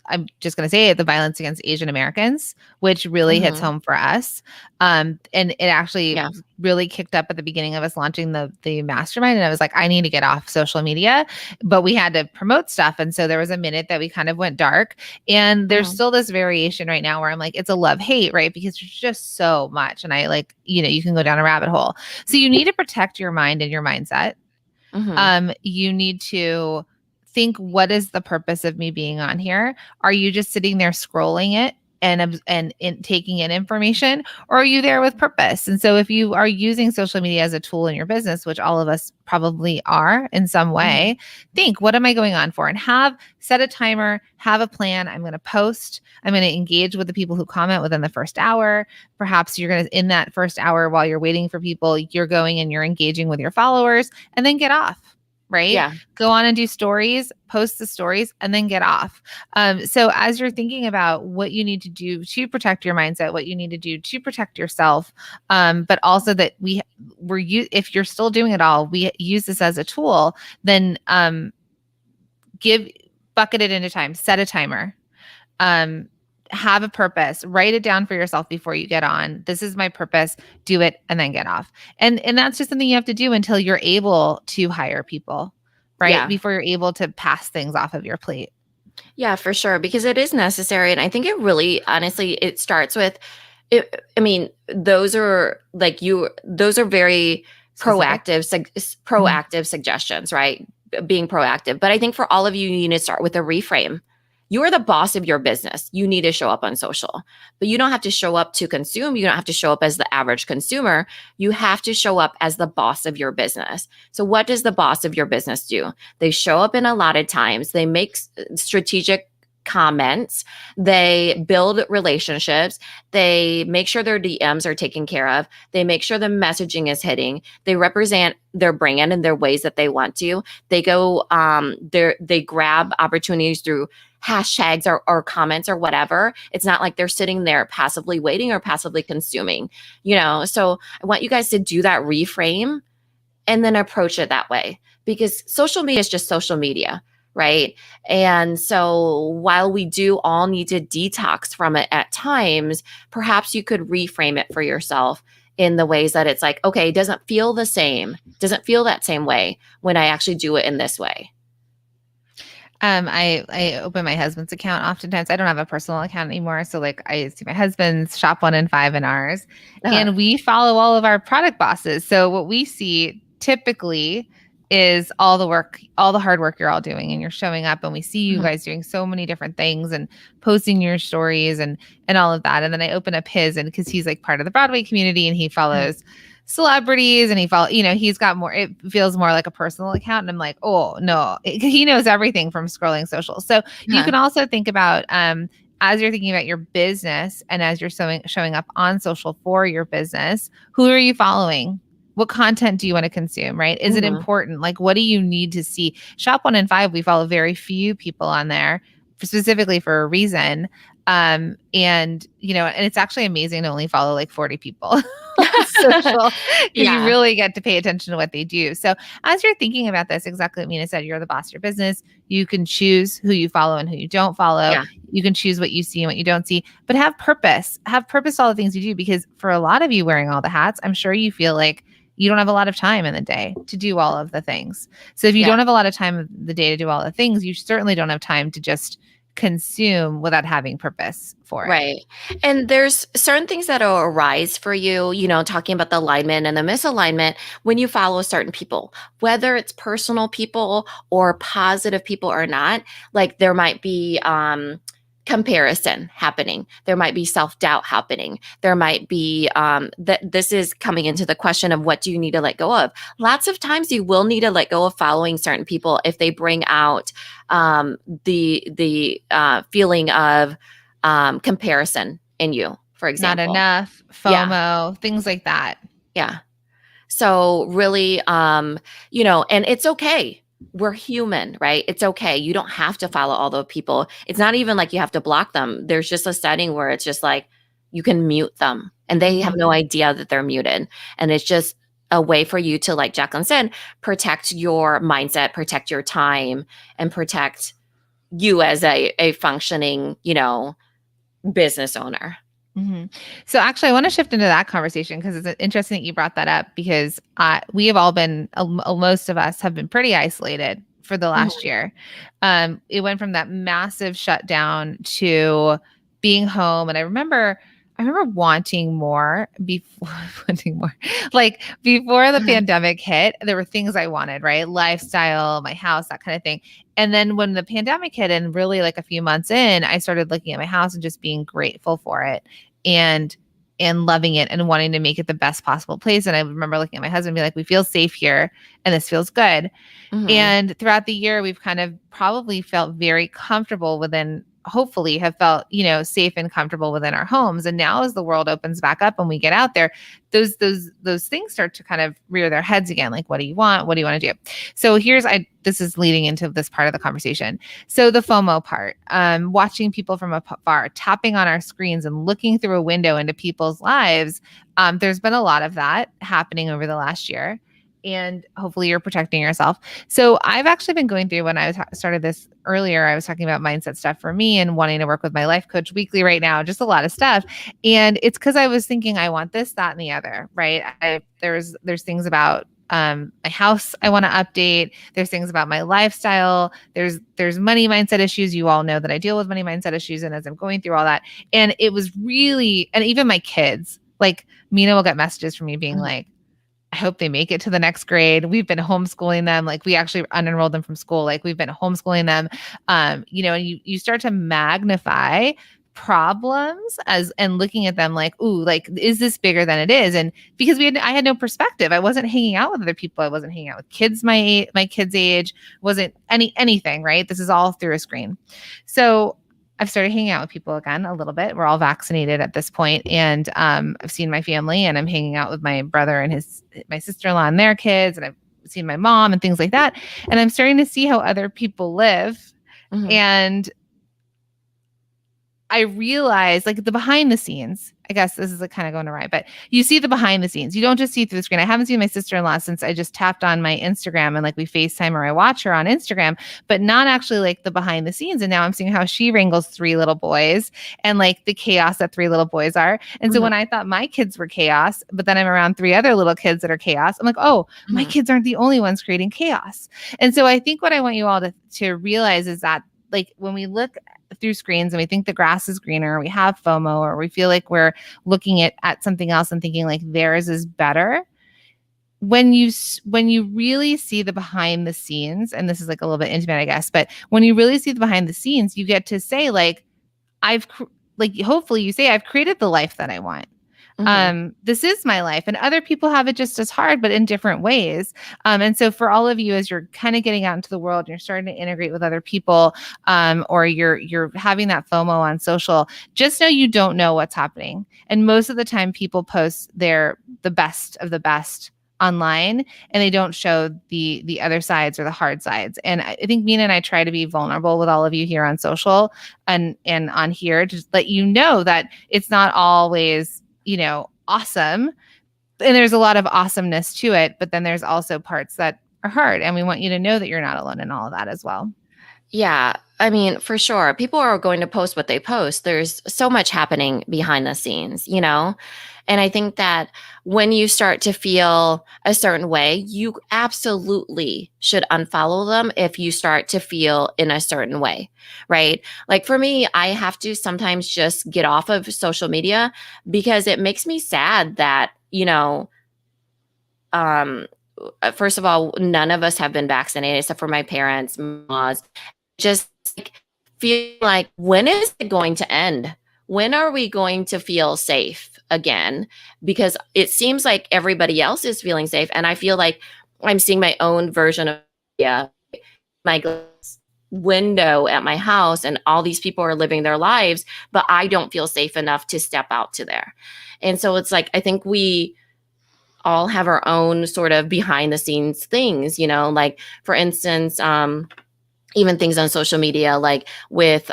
I'm just going to say it, the violence against Asian Americans, which really hits home for us. And it actually really kicked up at the beginning of us launching the mastermind. And I was like, I need to get off social media, but we had to promote stuff. And so there was a minute that we kind of went dark, and there's still this variation right now where I'm like, it's a love hate, right? Because there's just so much. And I like, you can go down a rabbit hole. So you need to protect your mind and your mindset. You need to think, what is the purpose of me being on here? Are you just sitting there scrolling it and taking in information, or are you there with purpose? And so if you are using social media as a tool in your business, which all of us probably are in some way, think, what am I going on for? And set a timer, have a plan. I'm going to post. I'm going to engage with the people who comment within the first hour. Perhaps you're going to, in that first hour, while you're waiting for people, you're going and you're engaging with your followers, and then get off. Right? Yeah. Go on and do stories, post the stories, and then get off. So as you're thinking about what you need to do to protect your mindset, what you need to do to protect yourself, but also that if you're still doing it all, we use this as a tool, then bucket it into time, set a timer. Have a purpose, write it down for yourself before you get on. This is my purpose, do it, and then get off. And that's just something you have to do until you're able to hire people, right? Yeah. Before you're able to pass things off of your plate. Yeah, for sure. Because it is necessary. And I think it really, honestly, it starts with, those are very proactive suggestions, right? Being proactive. But I think for all of you, you need to start with a reframe. You are the boss of your business. You need to show up on social, but you don't have to show up to consume. You don't have to show up as the average consumer. You have to show up as the boss of your business. So what does the boss of your business do? They show up in allotted times. They make strategic comments. They build relationships. They make sure their DMs are taken care of. They make sure the messaging is hitting. They represent their brand in their ways that they want to. They go, they grab opportunities through hashtags or comments or whatever. It's not like they're sitting there passively waiting or passively consuming, So I want you guys to do that reframe and then approach it that way, because social media is just social media, right? And so while we do all need to detox from it at times, perhaps you could reframe it for yourself in the ways that it's like, okay, it doesn't feel the same, doesn't feel that same way when I actually do it in this way. I open my husband's account oftentimes. I don't have a personal account anymore. So like I see my husband's, shop 1 in 5 in ours, and we follow all of our product bosses. So what we see typically is all the hard work you're all doing, and you're showing up, and we see you guys doing so many different things and posting your stories and all of that. And then I open up his, and because he's like part of the Broadway community and he follows celebrities and he's got more, it feels more like a personal account. And I'm like, oh no, he knows everything from scrolling social. So you can also think about, as you're thinking about your business and as you're showing up on social for your business, who are you following? What content do you want to consume, right? Is it important? Like, what do you need to see? Shop 1 in 5, we follow very few people on there specifically for a reason. And it's actually amazing to only follow like 40 people on social, because you Yeah. really get to pay attention to what they do. So as you're thinking about this, exactly what Mina said, you're the boss of your business. You can choose who you follow and who you don't follow. Yeah. You can choose what you see and what you don't see, but have purpose. Have purpose to all the things you do, because for a lot of you wearing all the hats, I'm sure you feel like you don't have a lot of time in the day to do all of the things. So if you Yeah. don't have a lot of time in the day to do all the things, you certainly don't have time to just consume without having purpose for it. Right. And there's certain things that will arise for you, talking about the alignment and the misalignment when you follow certain people, whether it's personal people or positive people or not. Like there might be comparison happening. There might be self-doubt happening. There might be this is coming into the question of what do you need to let go of. Lots of times you will need to let go of following certain people if they bring out the feeling of comparison in you, for example. Not enough, FOMO, things like that. Yeah. So really, and it's okay. We're human, right? It's okay. You don't have to follow all the people. It's not even like you have to block them. There's just a setting where it's just like you can mute them and they have no idea that they're muted. And it's just a way for you to, like Jacqueline said, protect your mindset, protect your time, and protect you as a functioning, business owner. Mm-hmm. So actually, I want to shift into that conversation, because it's interesting that you brought that up, because we have all been, most of us have been pretty isolated for the last year. It went from that massive shutdown to being home. And I remember wanting more before, like before the pandemic hit, there were things I wanted, right? Lifestyle, my house, that kind of thing. And then when the pandemic hit, and really like a few months in, I started looking at my house and just being grateful for it and loving it and wanting to make it the best possible place. And I remember looking at my husband and be like, we feel safe here and this feels good. Mm-hmm. And throughout the year, we've kind of probably felt very comfortable within, hopefully have felt, safe and comfortable within our homes. And now as the world opens back up and we get out there, those things start to kind of rear their heads again. Like, what do you want? What do you want to do? So this is leading into this part of the conversation. So the FOMO part, watching people from afar, tapping on our screens and looking through a window into people's lives. There's been a lot of that happening over the last year. And hopefully you're protecting yourself. So I've actually been going through, when I started this earlier, I was talking about mindset stuff for me and wanting to work with my life coach weekly right now, just a lot of stuff. And it's because I was thinking, I want this, that, and the other, right? There's things about my house I want to update. There's things about my lifestyle. There's money mindset issues. You all know that I deal with money mindset issues. And as I'm going through all that, and it was really, and even my kids, like Mina will get messages from me being like, I hope they make it to the next grade. We've been homeschooling them. Like, we actually unenrolled them from school. Like, we've been homeschooling them. And you start to magnify problems and looking at them like, ooh, like, is this bigger than it is? And because I had no perspective. I wasn't hanging out with other people. I wasn't hanging out with kids my kids' age. Wasn't anything, right? This is all through a screen. So I've started hanging out with people again a little bit. We're all vaccinated at this point, and I've seen my family, and I'm hanging out with my brother and my sister-in-law and their kids, and I've seen my mom and things like that. And I'm starting to see how other people live, and I realize, like, the behind the scenes. I guess this is like kind of going awry, but you see the behind the scenes. You don't just see through the screen. I haven't seen my sister-in-law since I just tapped on my Instagram and like we FaceTime or I watch her on Instagram, but not actually like the behind the scenes. And now I'm seeing how she wrangles 3 little boys and like the chaos that 3 little boys are. And so when I thought my kids were chaos, but then I'm around 3 other little kids that are chaos, I'm like, oh, my kids aren't the only ones creating chaos. And so I think what I want you all to realize is that, like, when we look through screens and we think the grass is greener, we have FOMO, or we feel like we're looking at something else and thinking like theirs is better. When you really see the behind the scenes, and this is like a little bit intimate, I guess, but when you really see the behind the scenes, you get to say like, hopefully you say, I've created the life that I want. This is my life, and other people have it just as hard, but in different ways. And so for all of you, as you're kind of getting out into the world and you're starting to integrate with other people, or you're having that FOMO on social, just know you don't know what's happening. And most of the time people post the best of the best online, and they don't show the other sides or the hard sides. And I think Mina and I try to be vulnerable with all of you here on social and on here to just let you know that it's not always, awesome. And there's a lot of awesomeness to it, but then there's also parts that are hard, and we want you to know that you're not alone in all of that as well. Yeah, I mean, for sure. People are going to post what they post. There's so much happening behind the scenes, you know? And I think that when you start to feel a certain way, you absolutely should unfollow them if you start to feel in a certain way, right? Like for me, I have to sometimes just get off of social media because it makes me sad that, um, first of all, none of us have been vaccinated except for my parents, laws. Just like, feel like, when is it going to end? When are we going to feel safe again? Because it seems like everybody else is feeling safe, and I feel like I'm seeing my own version of my glass window at my house, and all these people are living their lives, but I don't feel safe enough to step out to there. And so it's like, I think we all have our own sort of behind the scenes things, like for instance, even things on social media, like with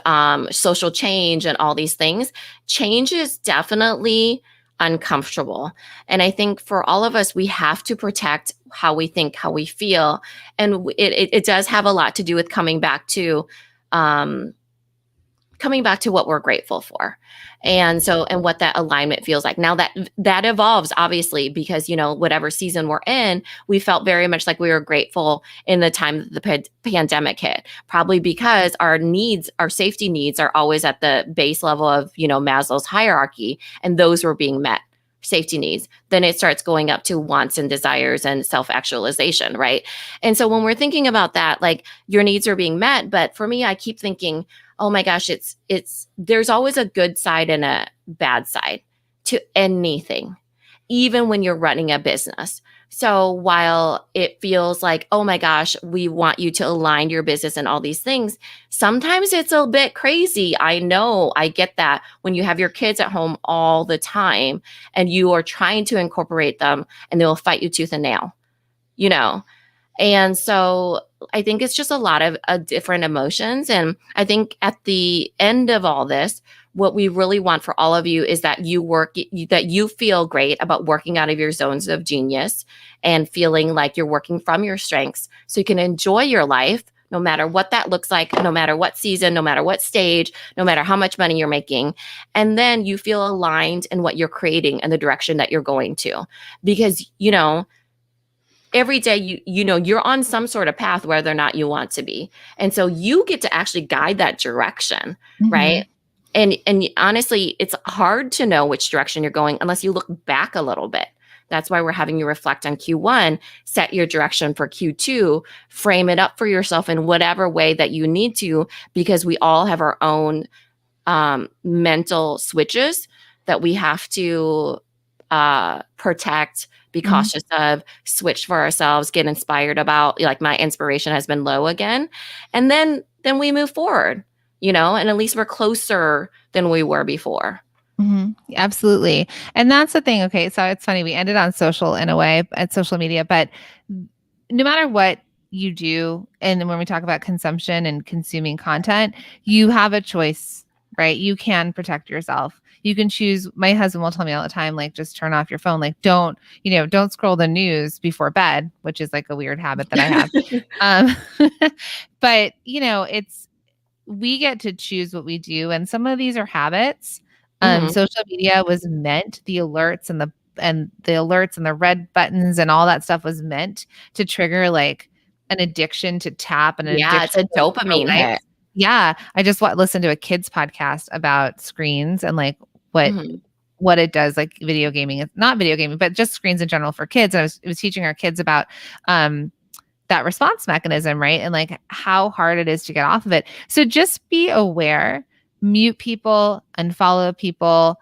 social change and all these things. Change is definitely uncomfortable. And I think for all of us, we have to protect how we think, how we feel. And it does have a lot to do with um, coming back to what we're grateful for. And so, and what that alignment feels like. Now that evolves, obviously, because, whatever season we're in, we felt very much like we were grateful in the time that the pandemic hit, probably because our safety needs are always at the base level of, Maslow's hierarchy, and those were being met. Safety needs, then it starts going up to wants and desires and self-actualization, right? And so when we're thinking about that, like, your needs are being met, but for me, I keep thinking, oh my gosh, there's always a good side and a bad side to anything, even when you're running a business. So while it feels like, oh my gosh, we want you to align your business and all these things, sometimes it's a bit crazy. I know, I get that when you have your kids at home all the time and you are trying to incorporate them, and they'll fight you tooth and nail, And so I think it's just a lot of different emotions. And I think at the end of all this, what we really want for all of you is that that you feel great about working out of your zones of genius and feeling like you're working from your strengths so you can enjoy your life, no matter what that looks like, no matter what season, no matter what stage, no matter how much money you're making. And then you feel aligned in what you're creating and the direction that you're going to. Because, every day you're on some sort of path, whether or not you want to be. And so you get to actually guide that direction, right? And honestly, it's hard to know which direction you're going unless you look back a little bit. That's why we're having you reflect on Q1, set your direction for Q2, frame it up for yourself in whatever way that you need to, because we all have our own mental switches that we have to protect, be cautious of, switch for ourselves, get inspired about. Like, my inspiration has been low again. And then we move forward, and at least we're closer than we were before. Absolutely. And that's the thing. Okay. So it's funny. We ended on social in a way, at social media, but no matter what you do, and when we talk about consumption and consuming content, you have a choice, right? You can protect yourself. You can choose. My husband will tell me all the time, like, just turn off your phone. Like, don't scroll the news before bed, which is like a weird habit that I have. But we get to choose what we do. And some of these are habits. Social media was meant, the alerts and the red buttons and all that stuff was meant to trigger like an addiction to tap and an addiction. It's a dopamine hit. Yeah. I just listened to a kids podcast about screens and like what it does, like video gaming. It's not video gaming, but just screens in general for kids. And it was teaching our kids about that response mechanism, right? And like how hard it is to get off of it. So just be aware, mute people, unfollow people,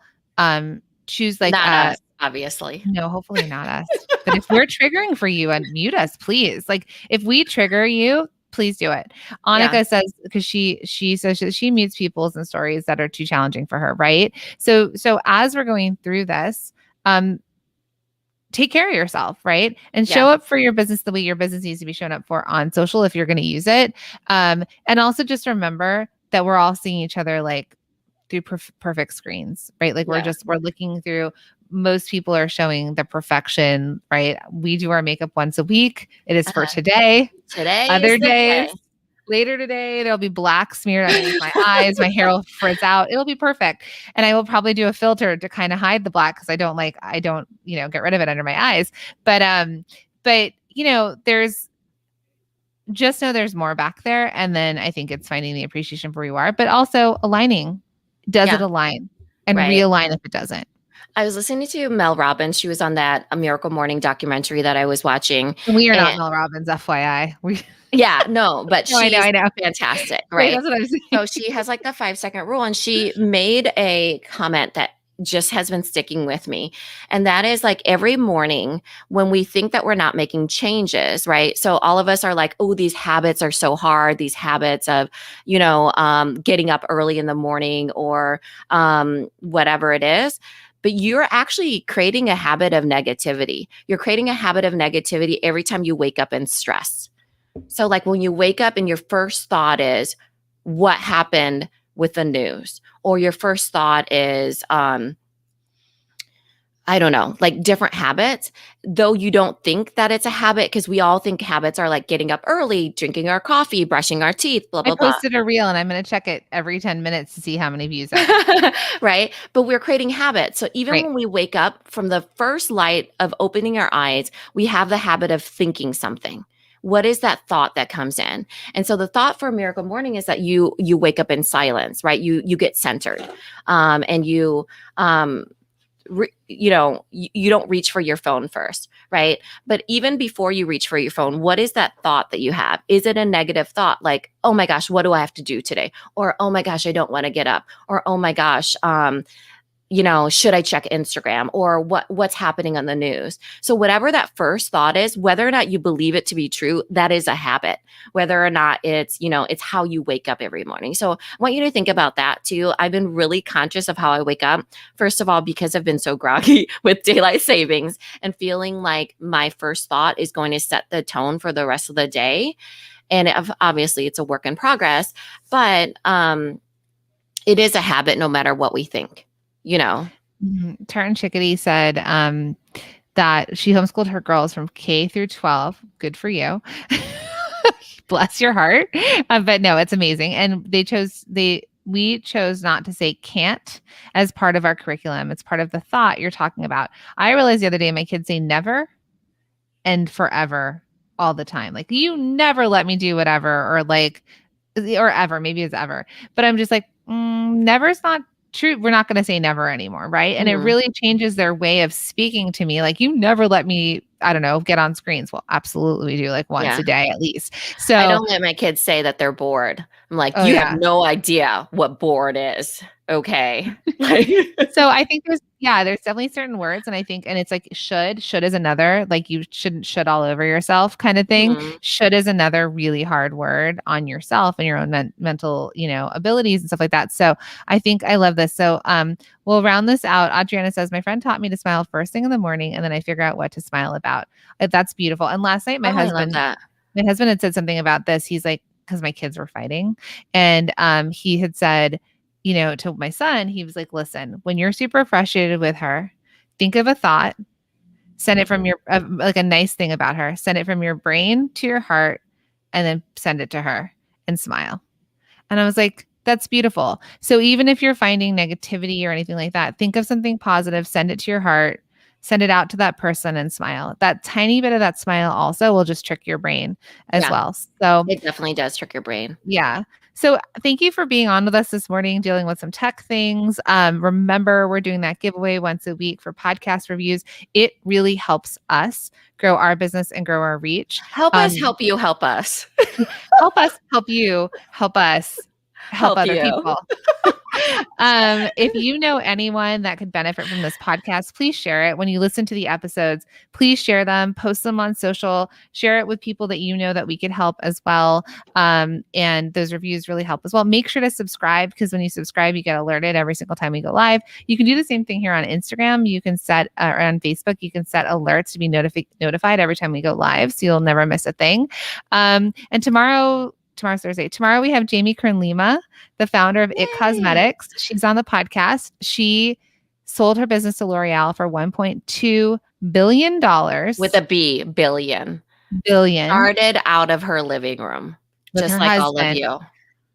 choose like not us, obviously. No, hopefully not us. But if we're triggering for you, unmute us, please. Like, if we trigger you, please do it. Annika says, because she says she mutes people's and stories that are too challenging for her, right? So as we're going through this, take care of yourself, right? And show up for your business the way your business needs to be shown up for on social if you're going to use it. And also just remember that we're all seeing each other like through perfect screens, right? Like we're looking through, most people are showing the perfection, right? We do our makeup once a week. It is for today. Today Other is the days, day. later today, there'll be black smeared underneath my eyes. My hair will frizz out. It'll be perfect. And I will probably do a filter to kind of hide the black because I don't, get rid of it under my eyes. But there's, just know there's more back there. And then I think it's finding the appreciation for where you are, but also aligning. Does it align? And realign if it doesn't. I was listening to Mel Robbins. She was on that A Miracle Morning documentary that I was watching. And we are not Mel Robbins, FYI. But she's I know. Fantastic, right? That's what I'm saying. So she has like the 5-second rule, and she made a comment that just has been sticking with me. And that is like every morning when we think that we're not making changes, right? So all of us are like, oh, these habits are so hard. These habits of, getting up early in the morning or whatever it is. But you're actually creating a habit of negativity. You're creating a habit of negativity every time you wake up in stress. So like when you wake up and your first thought is, what happened with the news? Or your first thought is, I don't know, like different habits, though you don't think that it's a habit, because we all think habits are like getting up early, drinking our coffee, brushing our teeth, blah, blah, blah. I posted a reel and I'm going to check it every 10 minutes to see how many views I have. Right? But we're creating habits. So even when we wake up, from the first light of opening our eyes, we have the habit of thinking something. What is that thought that comes in? And so the thought for Miracle Morning is that you wake up in silence, right? You get centered, and you don't reach for your phone first, right? But even before you reach for your phone, what is that thought that you have? Is it a negative thought? Like, oh my gosh, what do I have to do today? Or, oh my gosh, I don't want to get up. Or, oh my gosh, should I check Instagram, or what's happening on the news? So whatever that first thought is, whether or not you believe it to be true, that is a habit. Whether or not it's, it's how you wake up every morning. So I want you to think about that too. I've been really conscious of how I wake up. First of all, because I've been so groggy with daylight savings and feeling like my first thought is going to set the tone for the rest of the day. And obviously it's a work in progress, but it is a habit no matter what we think. Tartan Chickadee said that she homeschooled her girls from K through 12. Good for you. Bless your heart. But no, it's amazing. And we chose not to say can't as part of our curriculum. It's part of the thought you're talking about. I realized the other day my kids say never and forever all the time. Like, you never let me do whatever, or ever, maybe it's ever. But I'm just like, never is not true. We're not going to say never anymore, right? And it really changes their way of speaking to me. Like, you never let me, I don't know, get on screens. Well, absolutely we do, like once a day at least. So I don't let my kids say that they're bored. I'm like, you have no idea what bored is. Okay. So I think there's definitely certain words. And I think, and it's like should is another, like you shouldn't should all over yourself kind of thing. Should is another really hard word on yourself and your own mental, abilities and stuff like that. So I think I love this. So we'll round this out. Adriana says, my friend taught me to smile first thing in the morning and then I figure out what to smile about. That's beautiful. And last night my husband had said something about this. He's like, because my kids were fighting, and he had said, to my son, he was like, listen, when you're super frustrated with her, think of a thought, send it from your, like a nice thing about her, send it from your brain to your heart, and then send it to her and smile. And I was like, that's beautiful. So even if you're finding negativity or anything like that, think of something positive, send it to your heart, send it out to that person and smile. That tiny bit of that smile also will just trick your brain as well. So it definitely does trick your brain. Yeah. So thank you for being on with us this morning, dealing with some tech things. Remember, we're doing that giveaway once a week for podcast reviews. It really helps us grow our business and grow our reach. Help us help you help us. Help us help you help us. help other you. people. If you know anyone that could benefit from this podcast, please share it. When you listen to the episodes, please share them, post them on social, share it with people that you know that we could help as well. And those reviews really help as well. Make sure to subscribe, because when you subscribe, you get alerted every single time we go live. You can do the same thing here on Instagram. You can set, or on Facebook, you can set alerts to be notified every time we go live, so you'll never miss a thing. And tomorrow's Thursday. Tomorrow we have Jamie Kern-Lima, the founder of It Cosmetics. She's on the podcast. She sold her business to L'Oreal for $1.2 billion. With a B, billion. Billion. Started out of her living room, with just her like husband. all of you.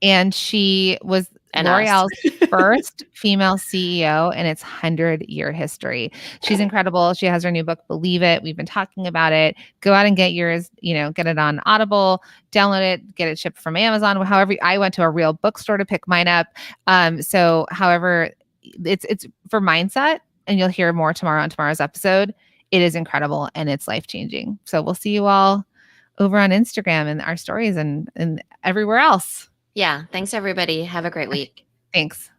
And she was L'Oreal's first female CEO in its 100-year history. She's incredible. She has her new book, Believe It. We've been talking about it. Go out and get yours, get it on Audible, download it, get it shipped from Amazon. However, I went to a real bookstore to pick mine up. So however, it's for mindset, and you'll hear more tomorrow on tomorrow's episode. It is incredible and it's life-changing. So we'll see you all over on Instagram and our stories and everywhere else. Yeah. Thanks, everybody. Have a great week. Thanks.